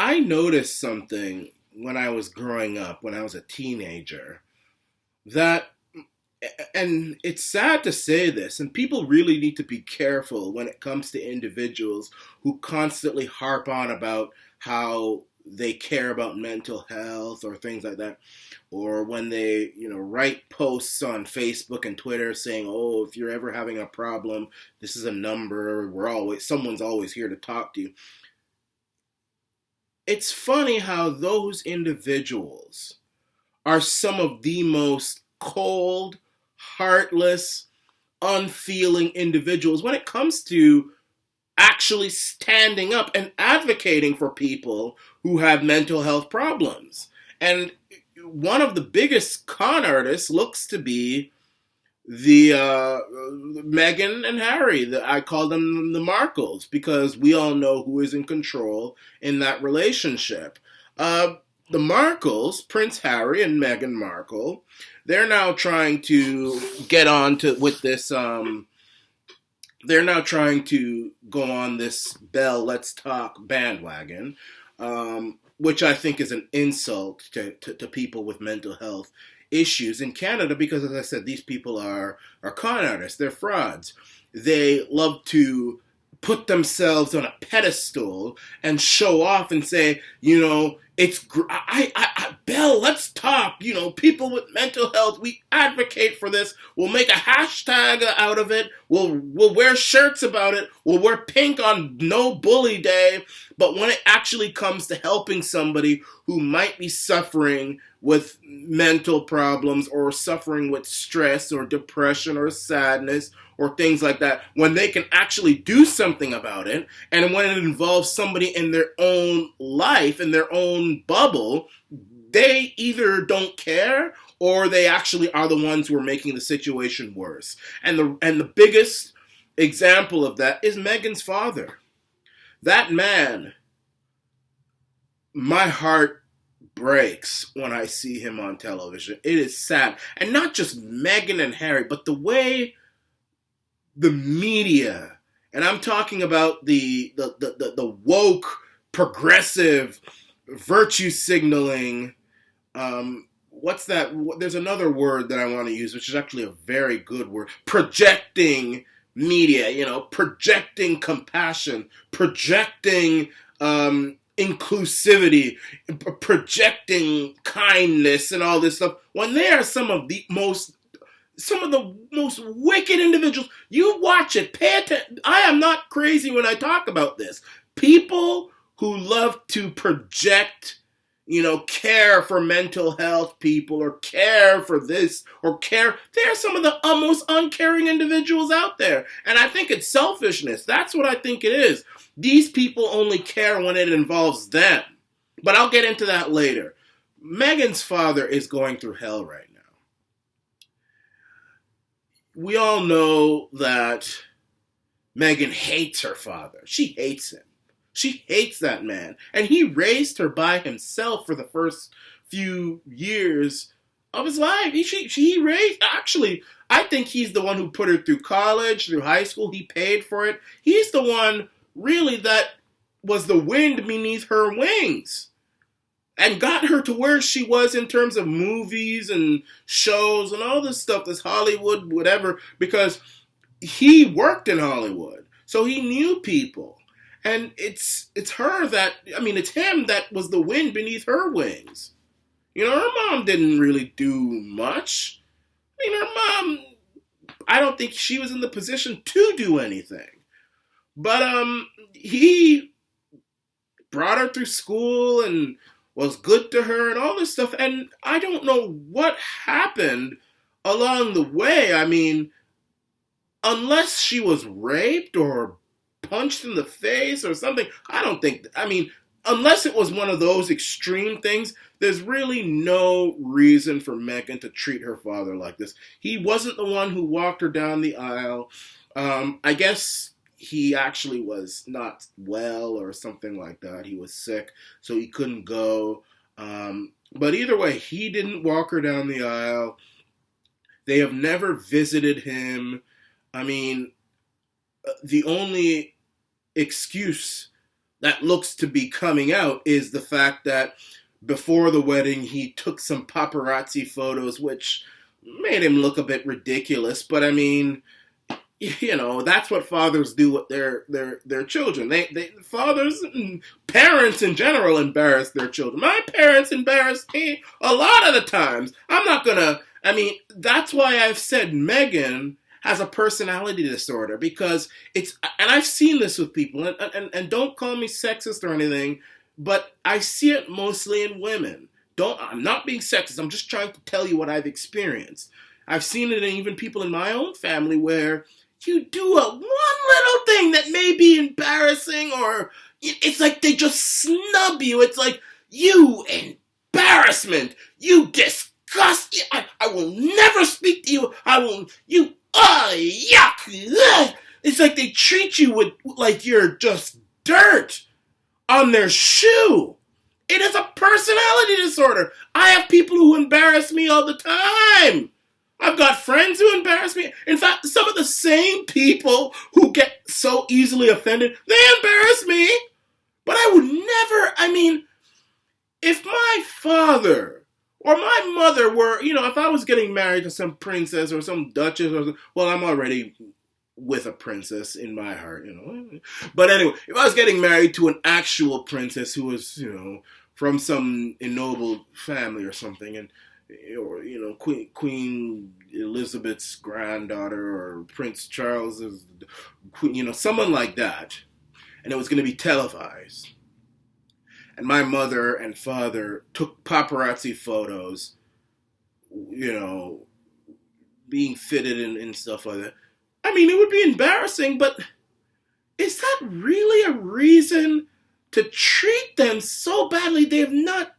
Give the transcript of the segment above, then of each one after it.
I noticed something when I was growing up, when I was a teenager, that, and it's sad to say this, and people really need to be careful when it comes to individuals who constantly harp on about how they care about mental health or things like that, or when they, write posts on Facebook and Twitter saying, "Oh, if you're ever having a problem, this is a number. Someone's always here to talk to you." It's funny how those individuals are some of the most cold, heartless, unfeeling individuals when it comes to actually standing up and advocating for people who have mental health problems. And one of the biggest con artists looks to be the Meghan and Harry. I call them the Markles because we all know who is in control in that relationship. The Markles, Prince Harry and Meghan Markle, they're now trying to get on to with this. They're now trying to go on this Bell Let's Talk bandwagon, which I think is an insult to people with mental health issues in Canada because, as I said, these people are con artists. They're frauds. They love to put themselves on a pedestal and show off and say, Bell, let's talk. People with mental health, we advocate for this. We'll make a hashtag out of it. We'll wear shirts about it. We'll wear pink on No Bully Day. But when it actually comes to helping somebody who might be suffering with mental problems or suffering with stress or depression or sadness or things like that, when they can actually do something about it, and when it involves somebody in their own life, in their own bubble, they either don't care or they actually are the ones who are making the situation worse. And the biggest example of that is Meghan's father. That man, my heart breaks when I see him on television. It is sad. And not just Meghan and Harry, but the way the media, and I'm talking about the woke, progressive, virtue signaling, what's that? There's another word that I want to use, which is actually a very good word. Projecting media, projecting compassion, projecting inclusivity, projecting kindness and all this stuff, when they are some of the most wicked individuals. You watch it, pay attention. I am not crazy when I talk about this. People who love to project, care for mental health people or care for this or care, they're some of the most uncaring individuals out there. And I think it's selfishness. That's what I think it is. These people only care when it involves them. But I'll get into that later. Meghan's father is going through hell right now. We all know that Meghan hates her father. She hates him. She hates that man. And he raised her by himself for the first few years of his life. Actually, I think he's the one who put her through college, through high school. He paid for it. He's the one, really, that was the wind beneath her wings and got her to where she was in terms of movies and shows and all this stuff, this Hollywood, whatever, because he worked in Hollywood. So he knew people. And it's him that was the wind beneath her wings. Her mom didn't really do much. Her mom, I don't think she was in the position to do anything. But he brought her through school and was good to her and all this stuff. And I don't know what happened along the way. Unless she was raped or punched in the face or something, unless it was one of those extreme things, there's really no reason for Meghan to treat her father like this. He wasn't the one who walked her down the aisle. I guess he actually was not well or something like that. He was sick, so he couldn't go. But either way, he didn't walk her down the aisle. They have never visited him. The only excuse that looks to be coming out is the fact that before the wedding, he took some paparazzi photos, which made him look a bit ridiculous. But I mean, that's what fathers do with their children. They fathers and parents in general embarrass their children. My parents embarrassed me a lot of the times. I'm not gonna. I mean, that's why I've said Meghan has a personality disorder, because and I've seen this with people, and don't call me sexist or anything, but I see it mostly in women. I'm not being sexist. I'm just trying to tell you what I've experienced. I've seen it in even people in my own family where you do one little thing that may be embarrassing, or it's like they just snub you. It's like, you embarrassment, you disgust. I will never speak to you. Yuck. Ugh. It's like they treat you like you're just dirt on their shoe. It is a personality disorder. I have people who embarrass me all the time. I've got friends who embarrass me. In fact, some of the same people who get so easily offended, they embarrass me. But I would never, if my father or my mother were, if I was getting married to some princess or some duchess or well, I'm already with a princess in my heart, But anyway, if I was getting married to an actual princess who was, from some ennobled family or something, or Queen Elizabeth's granddaughter or Prince Charles's queen, someone like that, and it was going to be televised, and my mother and father took paparazzi photos, being fitted and stuff like that. It would be embarrassing, but is that really a reason to treat them so badly? They have not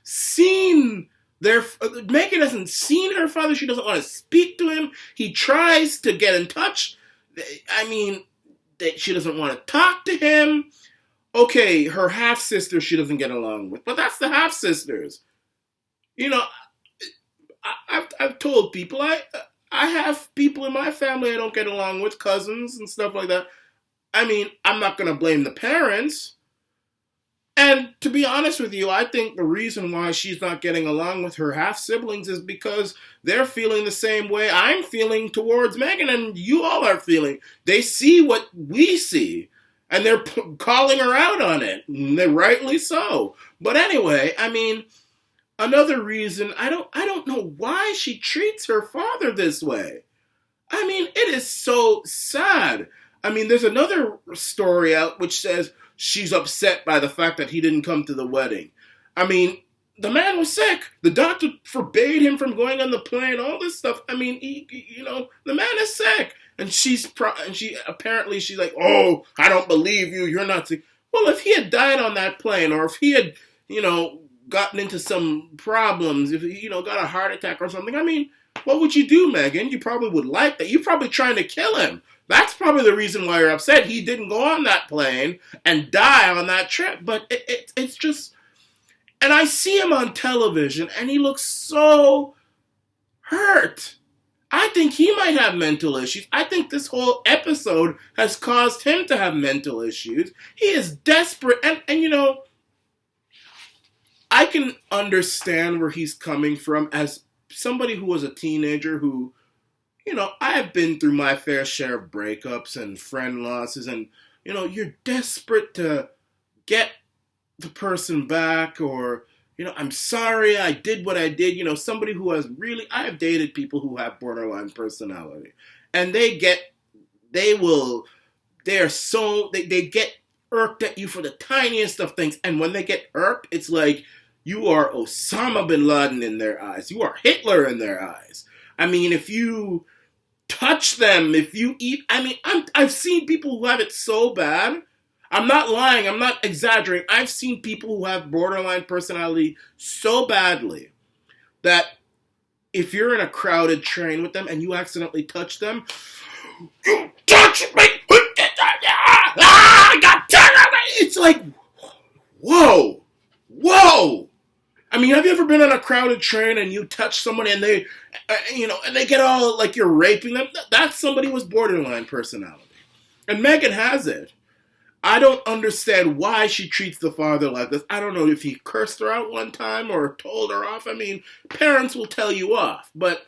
seen Meghan hasn't seen her father. She doesn't want to speak to him. He tries to get in touch. That she doesn't want to talk to him. Okay, her half-sister she doesn't get along with, but that's the half-sisters. I've told people, I have people in my family I don't get along with, cousins and stuff like that. I'm not going to blame the parents. And to be honest with you, I think the reason why she's not getting along with her half-siblings is because they're feeling the same way I'm feeling towards Meghan, and you all are feeling. They see what we see, and they're calling her out on it. And they're rightly so. But anyway, another reason, I don't know why she treats her father this way. It is so sad. There's another story out which says she's upset by the fact that he didn't come to the wedding. The man was sick. The doctor forbade him from going on the plane, all this stuff. The man is sick. And she's like, oh, I don't believe you. You're not sick. Well, if he had died on that plane, or if he had, gotten into some problems, if he, got a heart attack or something, what would you do, Meghan? You probably would like that. You're probably trying to kill him. That's probably the reason why you're upset. He didn't go on that plane and die on that trip. But it's just... And I see him on television, and he looks so hurt. I think he might have mental issues. I think this whole episode has caused him to have mental issues. He is desperate. And I can understand where he's coming from as somebody who was a teenager who... I have been through my fair share of breakups and friend losses, and, you're desperate to get the person back, or, I'm sorry I did what I did. Somebody who has really, I have dated people who have borderline personality, and they get irked at you for the tiniest of things, and when they get irked, it's like you are Osama bin Laden in their eyes. You are Hitler in their eyes. If you touch them, if you eat... I've seen people who have it so bad. I'm not lying. I'm not exaggerating. I've seen people who have borderline personality so badly that if you're in a crowded train with them and you accidentally touch them, you touch me! It's like, whoa! Have you ever been on a crowded train and you touch somebody and they, and they get all like you're raping them? That's somebody with borderline personality. And Meghan has it. I don't understand why she treats the father like this. I don't know if he cursed her out one time or told her off. I mean, parents will tell you off, but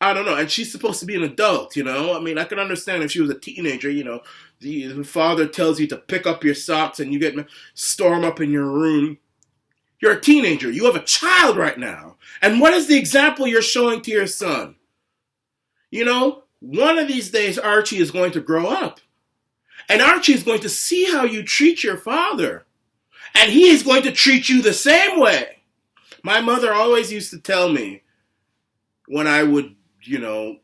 I don't know. And she's supposed to be an adult, you know? I mean, I can understand if she was a teenager, you know, the father tells you to pick up your socks and you get storm up in your room. You're a teenager. You have a child right now. And what is the example you're showing to your son? You know, one of these days, Archie is going to grow up. And Archie is going to see how you treat your father. And he is going to treat you the same way. My mother always used to tell me when I would, you know,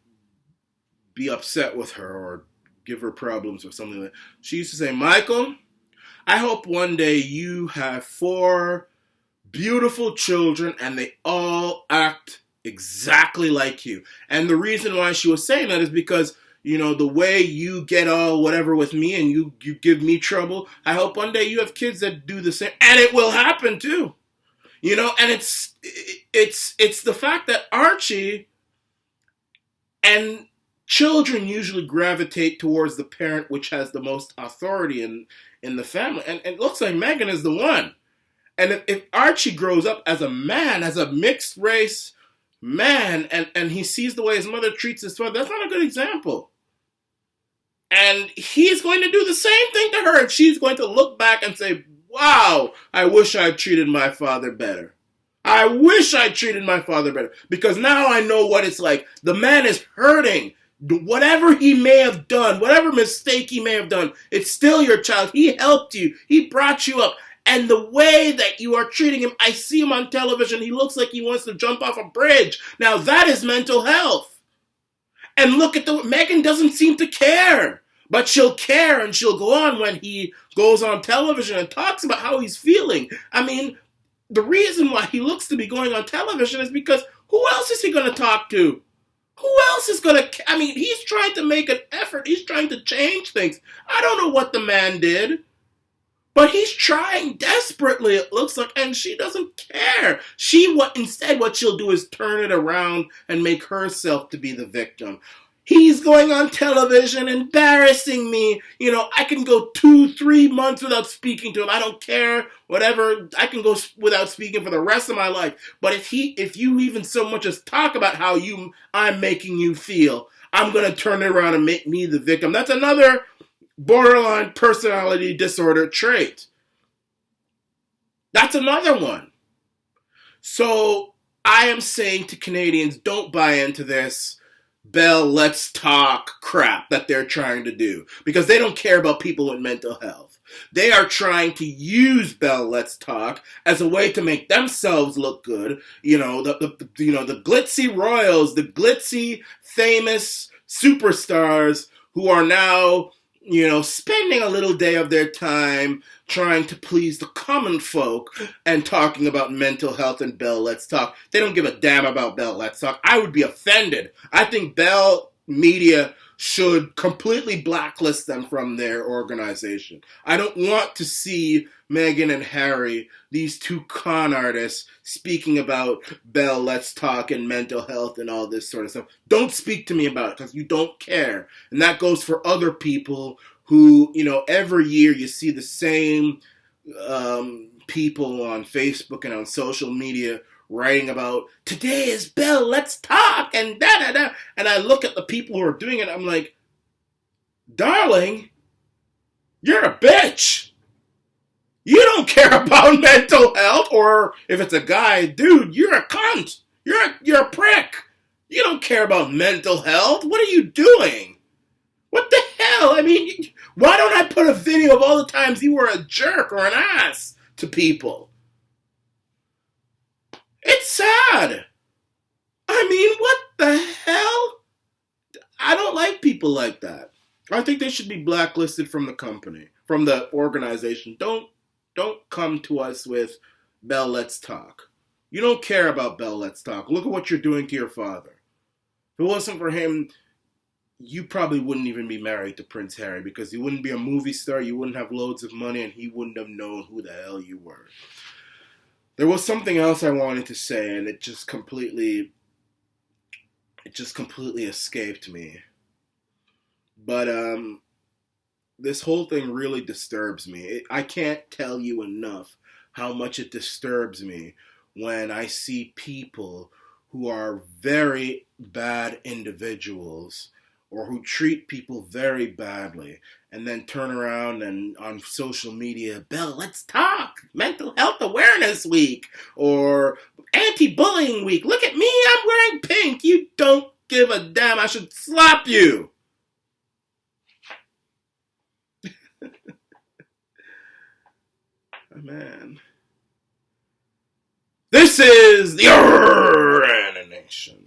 be upset with her or give her problems or something like that. She used to say, Michael, I hope one day you have 4 beautiful children and they all act exactly like you. And the reason why she was saying that is because, you know, the way you get all whatever with me and you give me trouble, I hope one day you have kids that do the same. And it will happen too. You know, and it's the fact that Archie and children usually gravitate towards the parent which has the most authority in the family. And it looks like Meghan is the one. And if Archie grows up as a man, as a mixed race man, and he sees the way his mother treats his father, that's not a good example. And he's going to do the same thing to her. And she's going to look back and say, wow, I wish I treated my father better. I wish I treated my father better. Because now I know what it's like. The man is hurting. Whatever he may have done, whatever mistake he may have done, it's still your child. He helped you. He brought you up. And the way that you are treating him, I see him on television. He looks like he wants to jump off a bridge. Now that is mental health. And look at Meghan doesn't seem to care. But she'll care and she'll go on when he goes on television and talks about how he's feeling. I mean, the reason why he looks to be going on television is because who else is he going to talk to? Who else is going to... I mean, he's trying to make an effort. He's trying to change things. I don't know what the man did. But he's trying desperately, it looks like, and she doesn't care. Instead, what she'll do is turn it around and make herself to be the victim. He's going on television, embarrassing me. You know, I can go 2-3 months without speaking to him. I don't care, whatever. I can go without speaking for the rest of my life. But if you even so much as talk about how I'm making you feel, I'm going to turn it around and make me the victim. That's another borderline personality disorder trait. That's another one. So I am saying to Canadians, don't buy into this Bell, let's talk crap that they're trying to do. Because they don't care about people with mental health. They are trying to use Bell, let's talk as a way to make themselves look good. You know, the glitzy royals, the glitzy famous superstars who are now, you know, spending a little day of their time trying to please the common folk and talking about mental health and Bell Let's Talk. They don't give a damn about Bell Let's Talk. I would be offended. I think Bell Media should completely blacklist them from their organization. I don't want to see Meghan and Harry, these 2 con artists, speaking about Bell Let's Talk and mental health and all this sort of stuff. Don't speak to me about it because you don't care. And that goes for other people who, you know, every year you see the same people on Facebook and on social media writing about, today is Bell, let's talk, and da-da-da. And I look at the people who are doing it, I'm like, darling, you're a bitch. You don't care about mental health, or if it's a guy, dude, you're a cunt. You're a prick. You don't care about mental health. What are you doing? What the hell? I mean, why don't I put a video of all the times you were a jerk or an ass to people? It's sad. I mean, what the hell? I don't like people like that. I think they should be blacklisted from the company, from the organization. Don't come to us with Bell Let's Talk. You don't care about Bell Let's Talk. Look at what you're doing to your father. If it wasn't for him, you probably wouldn't even be married to Prince Harry because you wouldn't be a movie star, you wouldn't have loads of money, and he wouldn't have known who the hell you were. There was something else I wanted to say, and it just completely escaped me. But this whole thing really disturbs me. I can't tell you enough how much it disturbs me when I see people who are very bad individuals or who treat people very badly and then turn around and on social media, Bill, let's talk. Mental Health Awareness Week or Anti-Bullying Week. Look at me, I'm wearing pink. You don't give a damn. I should slap you. Man. This is the Arana Nation.